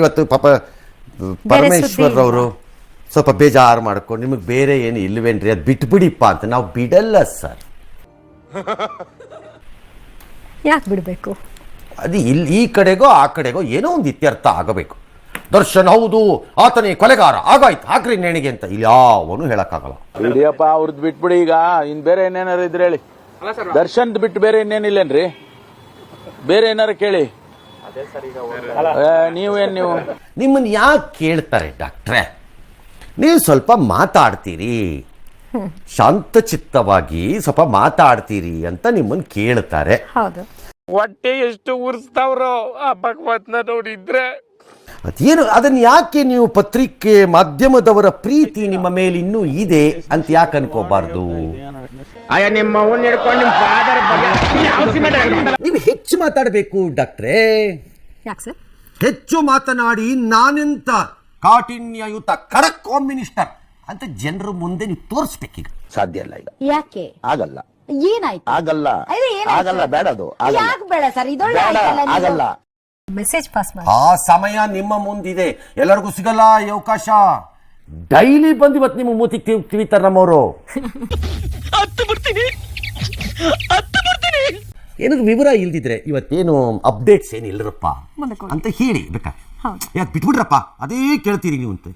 ಇವತ್ತು ಪಾಪ ಪರಮೇಶ್ವರ್ ಅವರು ಸ್ವಲ್ಪ ಬೇಜಾರು ಮಾಡ್ಕೊಂಡು ನಿಮಗೆ ಬೇರೆ ಏನು ಇಲ್ವೇನ್ರಿ ಅದು ಬಿಟ್ಬಿಡಿಪ್ಪ ಅಂತ ನಾವು ಬಿಡಲ್ಲ ಸರ್. ಯಾಕೆ ಬಿಡಬೇಕು? ಅದು ಇಲ್ಲಿ ಈ ಕಡೆಗೋ ಆ ಕಡೆಗೋ ಏನೋ ಒಂದು ಇತ್ಯರ್ಥ ಆಗಬೇಕು. ದರ್ಶನ್ ಹೌದು ಆತನೇ ಕೊಲೆಗಾರ ಆಗಾಯ್ತು ಹಾಕ್ರಿ ನೇಣಿಗೆ ಅಂತ ಇಲ್ಲಿ ಯಾವನು ಹೇಳಕ್ಕಾಗಲ್ಲ. ಇಡಿಯಪ್ಪ ಅವ್ರದ್ದು ಬಿಟ್ಬಿಡಿ. ಈಗ ಇನ್ ಬೇರೆ ಏನೇನಾರು ಇದ್ರೆ ಹೇಳಿ. ದರ್ಶನ್ ಬಿಟ್ಟು ಬೇರೆ ಇನ್ನೇನಿಲ್ಲೇನ್ರಿ? ಬೇರೆ ಏನಾರು ಕೇಳಿ. ನೀವೇನ್ ನೀವು ನಿಮ್ಮನ್ನು ಯಾಕೆ ಕೇಳ್ತಾರೆ ಡಾಕ್ಟ್ರೆ? ನೀವು ಸ್ವಲ್ಪ ಮಾತಾಡ್ತೀರಿ, ಶಾಂತಚಿತ್ತವಾಗಿ ಸ್ವಲ್ಪ ಮಾತಾಡ್ತೀರಿ ಅಂತ ನಿಮ್ಮನ್ನು ಕೇಳ್ತಾರೆ. ಹೌದು. ಹೊಟ್ಟೆ ಎಷ್ಟು ಉರ್ಸ್ತಾವ್ರೋ ಆ ಭಗವತ್ನ ನೋಡಿದ್ರೆ. ಅದೇನು ಅದನ್ನು ಯಾಕೆ ನೀವು ಪತ್ರಿಕೆ ಮಾಧ್ಯಮದವರ ಪ್ರೀತಿ ನಿಮ್ಮ ಮೇಲೆ ಇನ್ನೂ ಇದೆ ಅಂತ ಯಾಕೆ ಅನ್ಕೋಬಾರ್ದು? ನೀವು ಹೆಚ್ಚು ಮಾತಾಡಬೇಕು ಡಾಕ್ಟ್ರೇ. ಯಾಕೆ ಸರ್? ಹೆಚ್ಚು ಮಾತನಾಡಿ ನಾನೆಂತ ಕಾಠಿಣ್ಯಯುತ ಖಡಕ್ ಹೋಮ್ ಮಿನಿಸ್ಟರ್ ಅಂತ ಜನರ ಮುಂದೆ ನೀವು ತೋರಿಸ್ಬೇಕೀಗ. ಸಾಧ್ಯ ಇಲ್ಲ ಈಗ. ಯಾಕೆ ಆಗಲ್ಲ? ಏನಾಯ್ತು? ಆಗಲ್ಲ ಆಗಲ್ಲ, ಬೇಡ ಅದು ಯಾಕೆ ಬೇಡ ಸರ್? ಇದೊಳ್ಳೆ ಆಗಲ್ಲ. ಮೆಸೇಜ್ ಪಾಸ್ ಮಾಡಿ. ಆ ಸಮಯ ನಿಮ್ಮ ಮುಂದಿದೆ, ಎಲ್ಲರಿಗೂ ಸಿಗಲ್ಲ ಈ ಅವಕಾಶ. ಡೈಲಿ ಬಂದು ಇವತ್ತು ನಿಮ್ಮ ಮೂತಿಗೆ ತಿವಿತಾರೆ ನಮ್ಮವರು. ಏನಾದ್ರು ವಿವರ ಇಲ್ದಿದ್ರೆ ಇವತ್ತೇನು ಅಪ್ಡೇಟ್ಸ್ ಏನಿಲ್ಲರಪ್ಪ ಅಂತ ಹೇಳಿ ಬೇಕಾ? ಯಾಕೆ ಬಿಟ್ಬಿಡ್ರಪ್ಪ, ಅದೇ ಕೇಳ್ತೀರಿ ನೀವು ಅಂತ.